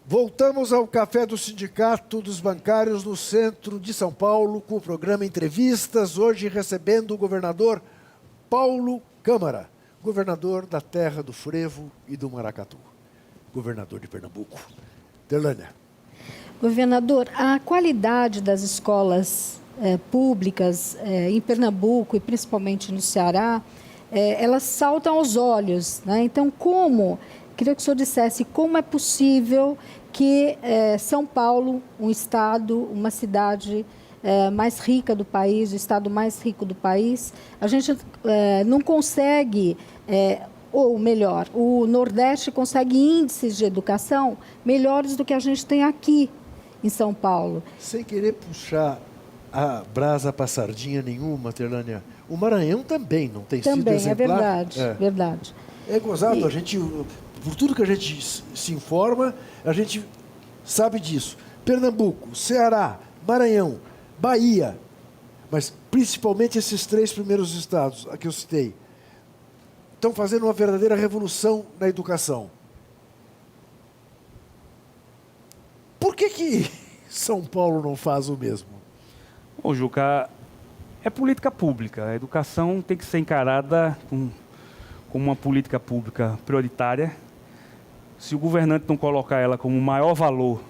Voltamos ao Café do Sindicato dos Bancários no centro de São Paulo com o programa Entrevistas, hoje recebendo o governador Paulo Câmara, governador da terra do frevo e do maracatu, governador de Pernambuco. Terlânia. Governador, a qualidade das escolas públicas em Pernambuco e principalmente no Ceará, elas saltam aos olhos, né? Então, queria que o senhor dissesse como é possível que São Paulo, um estado, uma cidade mais rica do país, o estado mais rico do país, a gente não consegue, ou melhor, o Nordeste consegue índices de educação melhores do que a gente tem aqui em São Paulo. Sem querer puxar a brasa para sardinha nenhuma, Terlânia, o Maranhão também não tem sido exemplar. Também, é verdade, verdade. É gozado, a gente, por tudo que a gente se informa, a gente sabe disso. Pernambuco, Ceará, Maranhão, Bahia, mas principalmente esses 3 primeiros estados a que eu citei, estão fazendo uma verdadeira revolução na educação. Por que São Paulo não faz o mesmo? Bom, Juca, é política pública. A educação tem que ser encarada como uma política pública prioritária. Se o governante não colocar ela como o maior valor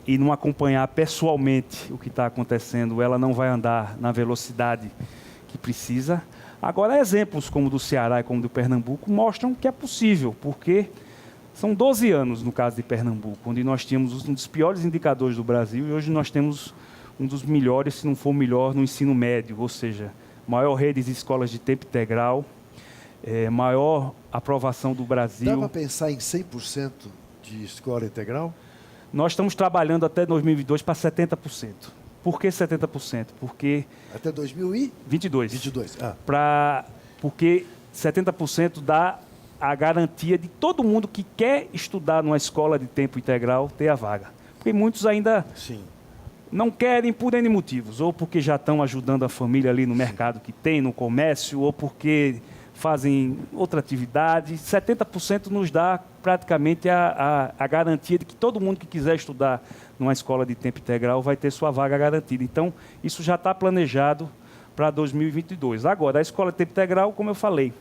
e não acompanhar pessoalmente o que está acontecendo, ela não vai andar na velocidade que precisa. Agora, exemplos como o do Ceará e como o do Pernambuco mostram que é possível, porque são 12 anos, no caso de Pernambuco, onde nós tínhamos um dos piores indicadores do Brasil e hoje nós temos um dos melhores, se não for o melhor, no ensino médio, ou seja, maior rede de escolas de tempo integral, maior aprovação do Brasil. Dá para pensar em 100% de escola integral? Nós estamos trabalhando até 2022 para 70%. Por que 70%? Porque... Até 2022. 22. Porque 70% dá a garantia de todo mundo que quer estudar numa escola de tempo integral ter a vaga. Porque muitos ainda não querem por N motivos, ou porque já estão ajudando a família ali no mercado que tem, no comércio, ou porque fazem outra atividade. 70% nos dá praticamente a garantia de que todo mundo que quiser estudar numa escola de tempo integral vai ter sua vaga garantida. Então, isso já está planejado para 2022. Agora, a escola de tempo integral, como eu falei,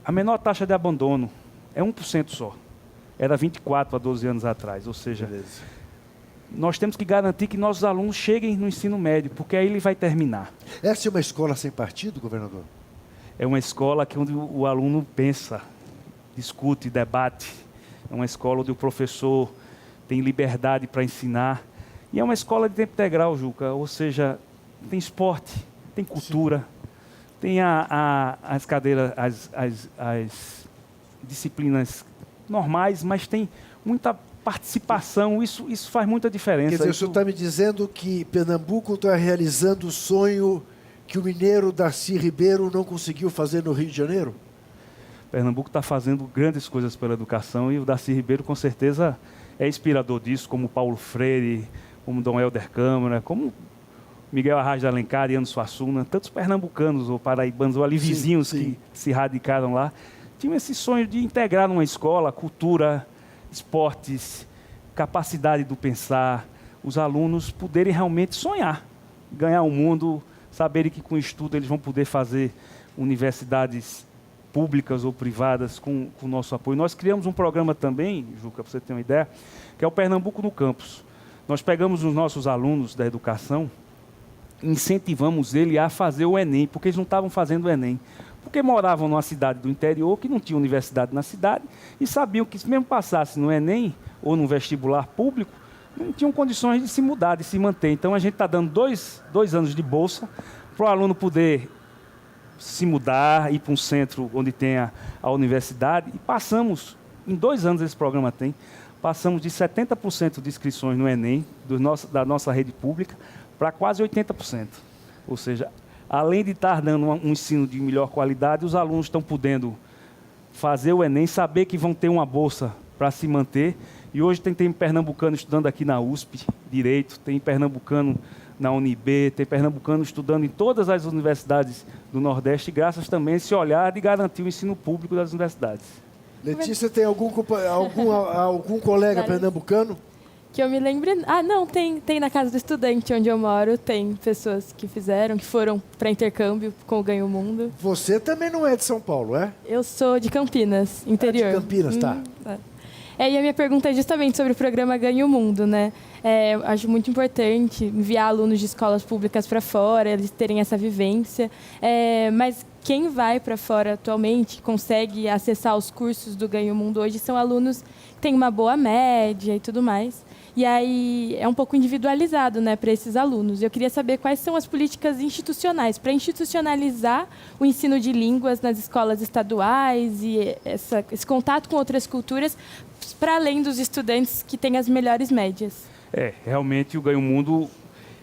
a menor taxa de abandono é 1% só. Era 24% há 12 anos atrás. Ou seja, nós temos que garantir que nossos alunos cheguem no ensino médio, porque aí ele vai terminar. Essa é uma escola sem partido, governador? É uma escola onde o aluno pensa, discute, debate. É uma escola onde o professor tem liberdade para ensinar. E é uma escola de tempo integral, Juca, ou seja, tem esporte, tem cultura, tem as cadeiras, as disciplinas normais, mas tem muita participação, isso faz muita diferença. Quer dizer, o senhor está me dizendo que Pernambuco está realizando o sonho que o mineiro Darcy Ribeiro não conseguiu fazer no Rio de Janeiro? Pernambuco está fazendo grandes coisas pela educação e o Darcy Ribeiro, com certeza, é inspirador disso, como Paulo Freire, como Dom Helder Câmara, como Miguel Arraes de Alencar e Ano Suassuna, tantos pernambucanos ou paraibanos ou ali vizinhos que se radicaram lá, tinham esse sonho de integrar numa escola cultura, esportes, capacidade do pensar, os alunos poderem realmente sonhar, ganhar o mundo, saberem que com o estudo eles vão poder fazer universidades públicas ou privadas com o nosso apoio. Nós criamos um programa também, Juca, para você ter uma ideia, que é o Pernambuco no Campus. Nós pegamos os nossos alunos da educação, incentivamos ele a fazer o Enem, porque eles não estavam fazendo o Enem. Porque moravam numa cidade do interior, que não tinha universidade na cidade, e sabiam que se mesmo passasse no Enem ou no vestibular público, não tinham condições de se mudar, de se manter. Então a gente está dando dois anos de bolsa para o aluno poder se mudar, ir para um centro onde tenha a universidade, e passamos, em 2 anos esse programa tem, passamos de 70% de inscrições no Enem, da nossa rede pública, para quase 80%. Ou seja, além de estar dando um ensino de melhor qualidade, os alunos estão podendo fazer o Enem, saber que vão ter uma bolsa para se manter. E hoje tem pernambucano estudando aqui na USP, Direito, tem pernambucano na UNB, tem pernambucano estudando em todas as universidades do Nordeste, graças também a esse olhar de garantir o ensino público das universidades. Letícia, tem algum colega pernambucano? Que eu me lembre... Ah, não, tem na Casa do Estudante, onde eu moro, tem pessoas que fizeram, que foram para intercâmbio com o Ganho Mundo. Você também não é de São Paulo, é? Eu sou de Campinas, interior. De Campinas, tá. E a minha pergunta é justamente sobre o programa Ganho Mundo, né? Eu acho muito importante enviar alunos de escolas públicas para fora, eles terem essa vivência. Mas quem vai para fora atualmente, consegue acessar os cursos do Ganho Mundo hoje, são alunos que têm uma boa média e tudo mais. E aí é um pouco individualizado, né, para esses alunos. Eu queria saber quais são as políticas institucionais para institucionalizar o ensino de línguas nas escolas estaduais e esse contato com outras culturas, para além dos estudantes que têm as melhores médias. Realmente o Ganho Mundo,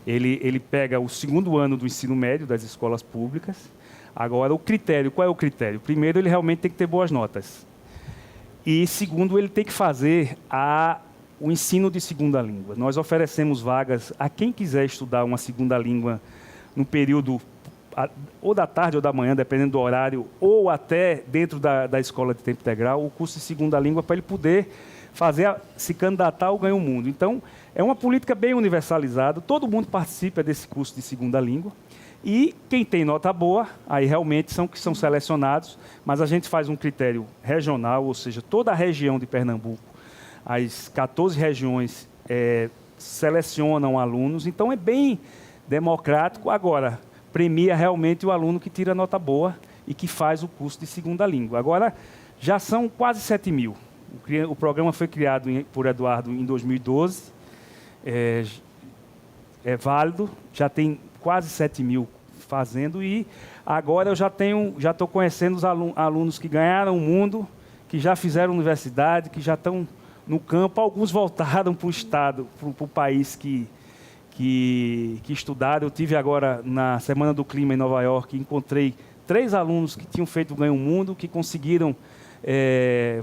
ele pega o 2º ano do ensino médio das escolas públicas. Agora, qual é o critério? Primeiro, ele realmente tem que ter boas notas. E segundo, ele tem que fazer o ensino de segunda língua. Nós oferecemos vagas a quem quiser estudar uma segunda língua no período ou da tarde ou da manhã, dependendo do horário, ou até dentro da escola de tempo integral, o curso de segunda língua, para ele poder se candidatar ao Ganho Mundo. Então, é uma política bem universalizada, todo mundo participa desse curso de segunda língua, e quem tem nota boa, aí realmente são selecionados, mas a gente faz um critério regional, ou seja, toda a região de Pernambuco, as 14 regiões selecionam alunos, então é bem democrático. Agora, premia realmente o aluno que tira nota boa e que faz o curso de segunda língua. Agora, já são quase 7 mil. O programa foi criado por Eduardo em 2012, é válido, já tem quase 7 mil fazendo, e agora eu já estou conhecendo os alunos que ganharam o mundo, que já fizeram universidade, que já estão no campo. Alguns voltaram para o estado, para o país que estudaram. Eu tive agora, na Semana do Clima em Nova York, encontrei 3 alunos que tinham feito o Ganho Mundo, que conseguiram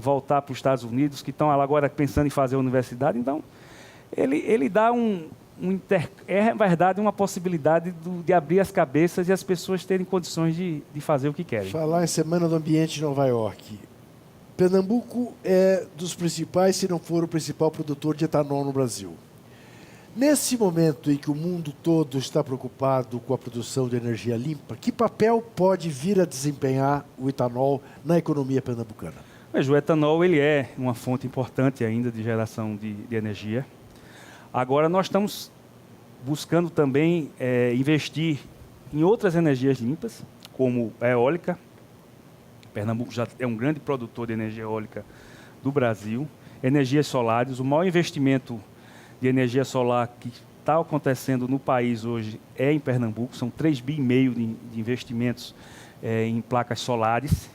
voltar para os Estados Unidos, que estão agora pensando em fazer a universidade. Então, ele dá é verdade uma possibilidade de abrir as cabeças e as pessoas terem condições de fazer o que querem. Falar em Semana do Ambiente em Nova York. Pernambuco é dos principais, se não for o principal produtor de etanol no Brasil. Nesse momento em que o mundo todo está preocupado com a produção de energia limpa, que papel pode vir a desempenhar o etanol na economia pernambucana? Veja, o etanol ele é uma fonte importante ainda de geração de energia. Agora, nós estamos buscando também investir em outras energias limpas, como a eólica. Pernambuco já é um grande produtor de energia eólica do Brasil. Energias solares, o maior investimento de energia solar que está acontecendo no país hoje é em Pernambuco, são 3,5 bi de investimentos em placas solares.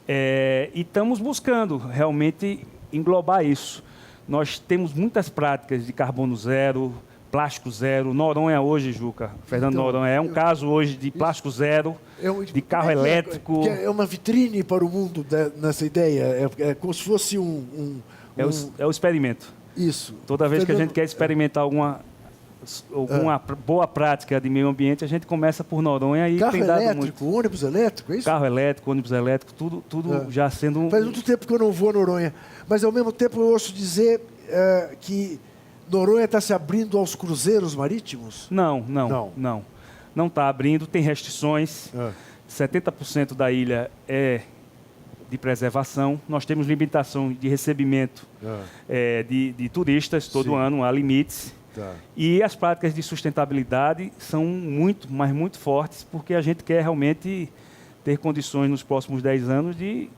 E estamos buscando realmente englobar isso. Nós temos muitas práticas de carbono zero, plástico zero. Noronha hoje, Juca, Fernando Então, Noronha, é um caso hoje de plástico zero, de carro elétrico. É uma vitrine para o mundo nessa ideia. É como se fosse É o experimento. Isso. Toda vez que a gente quer experimentar alguma boa prática de meio ambiente, a gente começa por Noronha e carro tem dado elétrico, muito. ônibus elétrico, é isso? Carro elétrico, ônibus elétrico, tudo já sendo... Faz muito tempo que eu não vou a Noronha, mas ao mesmo tempo eu ouço dizer que Noronha está se abrindo aos cruzeiros marítimos? Não está abrindo, tem restrições. 70% da ilha é de preservação. Nós temos limitação de recebimento de turistas todo ano, há limites. Tá. E as práticas de sustentabilidade são muito fortes, porque a gente quer realmente ter condições nos próximos 10 anos de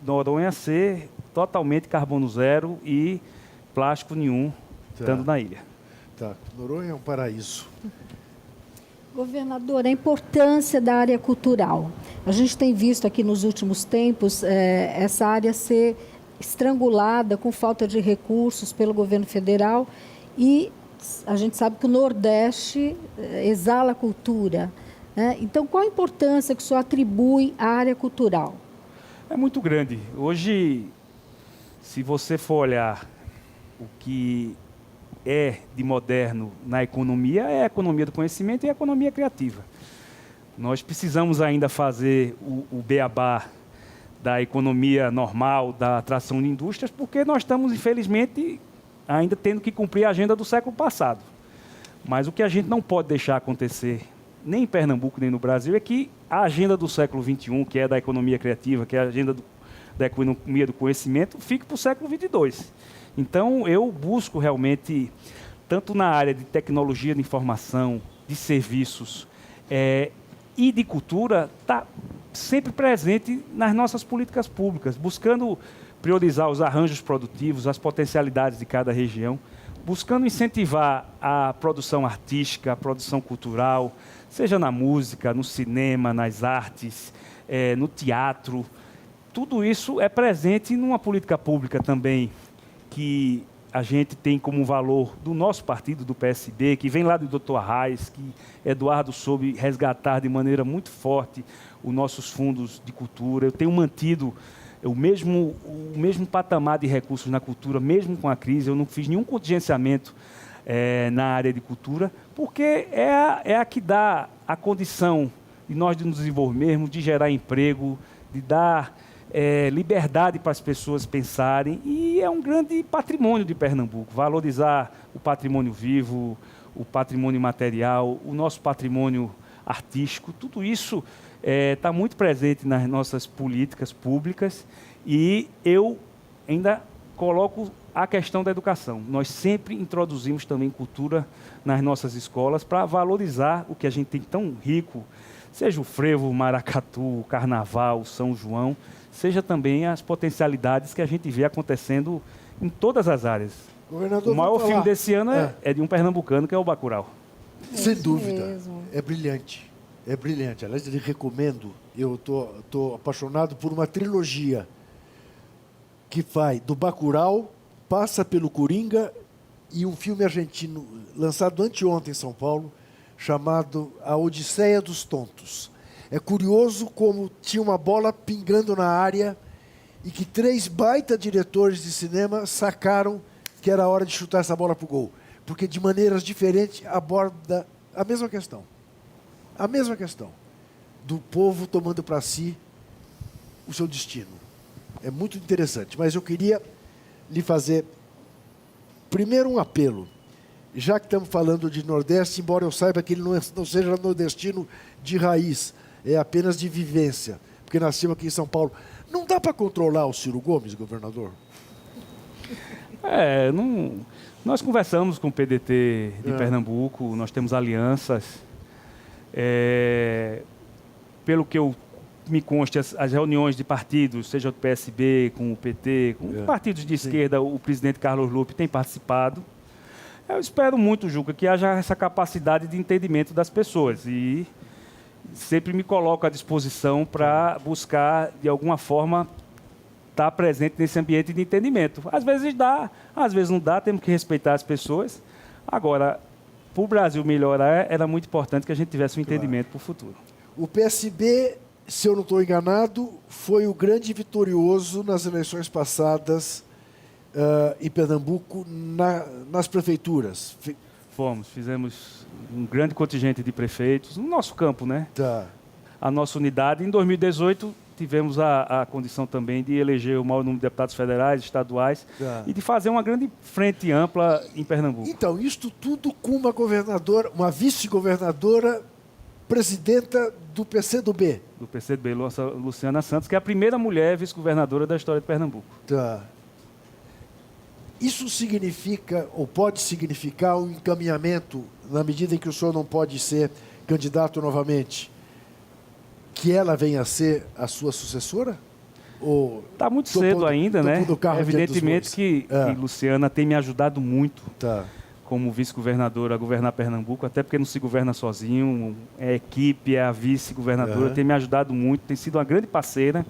Noronha ser totalmente carbono zero e plástico nenhum estando na ilha. Tá. Noronha é um paraíso. Governador, a importância da área cultural. A gente tem visto aqui nos últimos tempos essa área ser estrangulada com falta de recursos pelo governo federal e a gente sabe que o Nordeste exala cultura, né? Então, qual a importância que o senhor atribui à área cultural? É muito grande. Hoje, se você for olhar o que é de moderno na economia, é a economia do conhecimento e a economia criativa. Nós precisamos ainda fazer o beabá da economia normal, da atração de indústrias, porque nós estamos, infelizmente, ainda tendo que cumprir a agenda do século passado. Mas o que a gente não pode deixar acontecer, nem em Pernambuco, nem no Brasil, é que a agenda do século XXI, que é da economia criativa, que é a agenda da economia do conhecimento, fique para o século XXII. Então, eu busco realmente, tanto na área de tecnologia de informação, de serviços e de cultura, estar sempre presente nas nossas políticas públicas, buscando priorizar os arranjos produtivos, as potencialidades de cada região, buscando incentivar a produção artística, a produção cultural, seja na música, no cinema, nas artes, no teatro. Tudo isso é presente numa política pública também que a gente tem como valor do nosso partido, do PSB, que vem lá do Dr. Arraes, que Eduardo soube resgatar de maneira muito forte os nossos fundos de cultura. Eu tenho mantido o mesmo patamar de recursos na cultura, mesmo com a crise. Eu não fiz nenhum contingenciamento na área de cultura, porque é a que dá a condição de nós de nos desenvolvermos, de gerar emprego, de dar liberdade para as pessoas pensarem, e é um grande patrimônio de Pernambuco, valorizar o patrimônio vivo, o patrimônio material, o nosso patrimônio artístico, tudo isso está muito presente nas nossas políticas públicas, e eu ainda coloco a questão da educação. Nós sempre introduzimos também cultura nas nossas escolas para valorizar o que a gente tem tão rico, seja o frevo, o maracatu, o carnaval, o São João, seja também as potencialidades que a gente vê acontecendo em todas as áreas. Governador, o maior filme desse ano é de um pernambucano, que é o Bacurau. Sem dúvida. É brilhante. É brilhante. Aliás, eu lhe recomendo. Eu tô apaixonado por uma trilogia que vai do Bacurau, passa pelo Coringa e um filme argentino lançado anteontem em São Paulo, chamado A Odisseia dos Tontos. É curioso como tinha uma bola pingando na área e que 3 baita diretores de cinema sacaram que era hora de chutar essa bola para o gol. Porque, de maneiras diferentes, aborda a mesma questão. A mesma questão do povo tomando para si o seu destino. É muito interessante. Mas eu queria lhe fazer, primeiro, um apelo. Já que estamos falando de Nordeste, embora eu saiba que ele não seja nordestino de raiz, é apenas de vivência, porque nasceu aqui em São Paulo. Não dá para controlar o Ciro Gomes, governador? Nós conversamos com o PDT de Pernambuco, nós temos alianças. Pelo que me consta, as reuniões de partidos, seja do PSB, com o PT, com partidos de esquerda, o presidente Carlos Lupe tem participado. Eu espero muito, Juca, que haja essa capacidade de entendimento das pessoas e sempre me coloco à disposição para buscar, de alguma forma, estar presente nesse ambiente de entendimento. Às vezes dá, às vezes não dá, temos que respeitar as pessoas. Agora, para o Brasil melhorar, era muito importante que a gente tivesse um entendimento para o futuro. O PSB, se eu não estou enganado, foi o grande vitorioso nas eleições passadas em Pernambuco, nas prefeituras. Fizemos um grande contingente de prefeitos, no nosso campo, né? Tá. A nossa unidade. Em 2018, tivemos a condição também de eleger o maior número de deputados federais, estaduais, e de fazer uma grande frente ampla em Pernambuco. Então, isto tudo com uma governadora, uma vice-governadora, presidenta do PCdoB. Do PCdoB, Luciana Santos, que é a primeira mulher vice-governadora da história de Pernambuco. Tá. Isso significa, ou pode significar, um encaminhamento, na medida em que o senhor não pode ser candidato novamente, que ela venha a ser a sua sucessora? Está muito cedo ainda, né? Evidentemente que Luciana tem me ajudado muito como vice-governadora a governar Pernambuco, até porque não se governa sozinho, é a equipe, é a vice-governadora, tem me ajudado muito, tem sido uma grande parceira,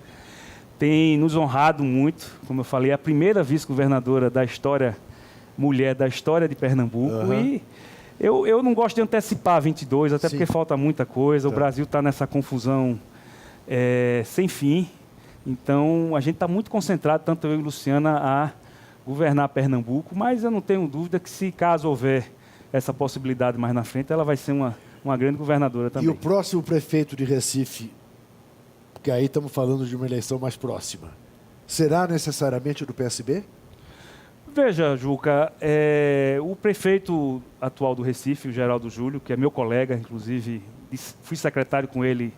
tem nos honrado muito, como eu falei, a primeira vice-governadora da história, mulher da história de Pernambuco, e eu não gosto de antecipar 22, até porque falta muita coisa, o Brasil está nessa confusão sem fim, então a gente está muito concentrado, tanto eu e Luciana, a governar Pernambuco, mas eu não tenho dúvida que se caso houver essa possibilidade mais na frente, ela vai ser uma grande governadora também. E o próximo prefeito de Recife, porque aí estamos falando de uma eleição mais próxima, será necessariamente do PSB? Veja, Juca, o prefeito atual do Recife, o Geraldo Júlio, que é meu colega, inclusive fui secretário com ele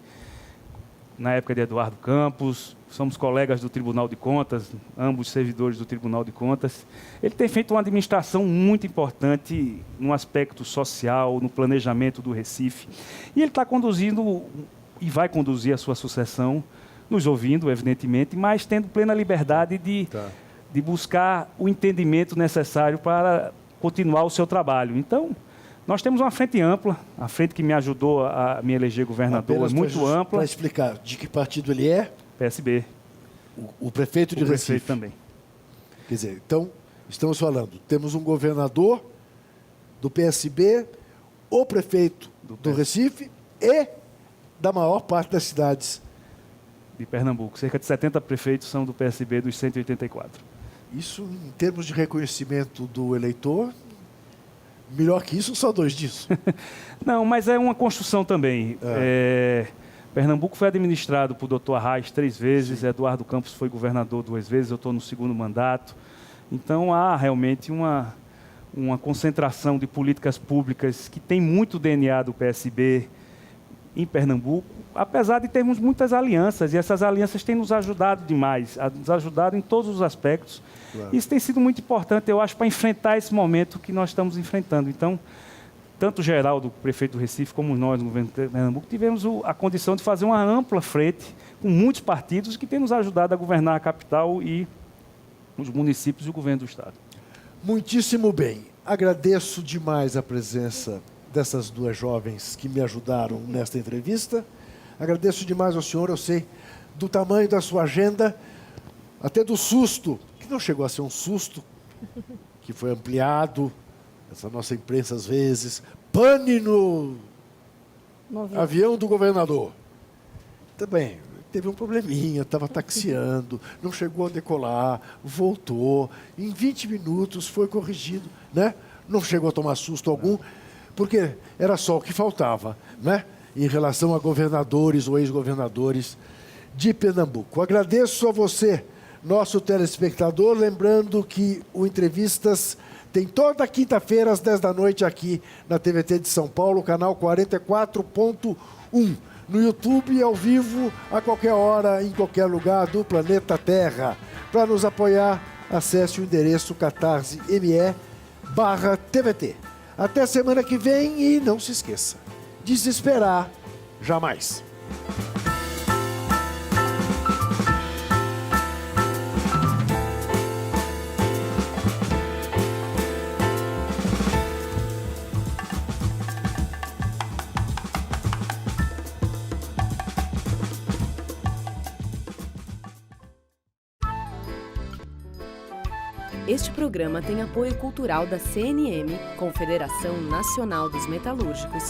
na época de Eduardo Campos, somos colegas do Tribunal de Contas, ambos servidores do Tribunal de Contas. Ele tem feito uma administração muito importante no aspecto social, no planejamento do Recife. E ele está conduzindo e vai conduzir a sua sucessão, nos ouvindo, evidentemente, mas tendo plena liberdade de buscar o entendimento necessário para continuar o seu trabalho. Então, nós temos uma frente ampla, a frente que me ajudou a me eleger governador, muito ampla. Para explicar, de que partido ele é? PSB. O prefeito de Recife. Prefeito também. Quer dizer, então, estamos falando, temos um governador do PSB, o prefeito do Recife e da maior parte das cidades. De Pernambuco. Cerca de 70 prefeitos são do PSB dos 184. Isso, em termos de reconhecimento do eleitor, melhor que isso, só 2 disso. Não, mas é uma construção também. Pernambuco foi administrado por Dr. Arraes 3 vezes, Eduardo Campos foi governador 2 vezes, eu estou no 2º mandato. Então há realmente uma concentração de políticas públicas que tem muito DNA do PSB em Pernambuco, apesar de termos muitas alianças, e essas alianças têm nos ajudado demais, nos ajudado em todos os aspectos. Claro. Isso tem sido muito importante, eu acho, para enfrentar esse momento que nós estamos enfrentando. Então, tanto o Geraldo, prefeito do Recife, como nós, no governo de Pernambuco, tivemos a condição de fazer uma ampla frente com muitos partidos que têm nos ajudado a governar a capital e os municípios e o governo do Estado. Muitíssimo bem. Agradeço demais a presença dessas 2 jovens que me ajudaram nesta entrevista. Agradeço demais ao senhor, eu sei do tamanho da sua agenda, até do susto, que não chegou a ser um susto, que foi ampliado, essa nossa imprensa às vezes, pane no avião do governador. Também, teve um probleminha, estava taxiando, não chegou a decolar, voltou, em 20 minutos foi corrigido, né? Não chegou a tomar susto algum, porque era só o que faltava, né? Em relação a governadores ou ex-governadores de Pernambuco. Agradeço a você, nosso telespectador, lembrando que o Entrevistas tem toda quinta-feira às 10 da noite aqui na TVT de São Paulo, canal 44.1. No YouTube, ao vivo, a qualquer hora, em qualquer lugar do planeta Terra. Para nos apoiar, acesse o endereço catarse.me/TVT. Até semana que vem e não se esqueça, desesperar jamais. Este programa tem apoio cultural da CNM, Confederação Nacional dos Metalúrgicos,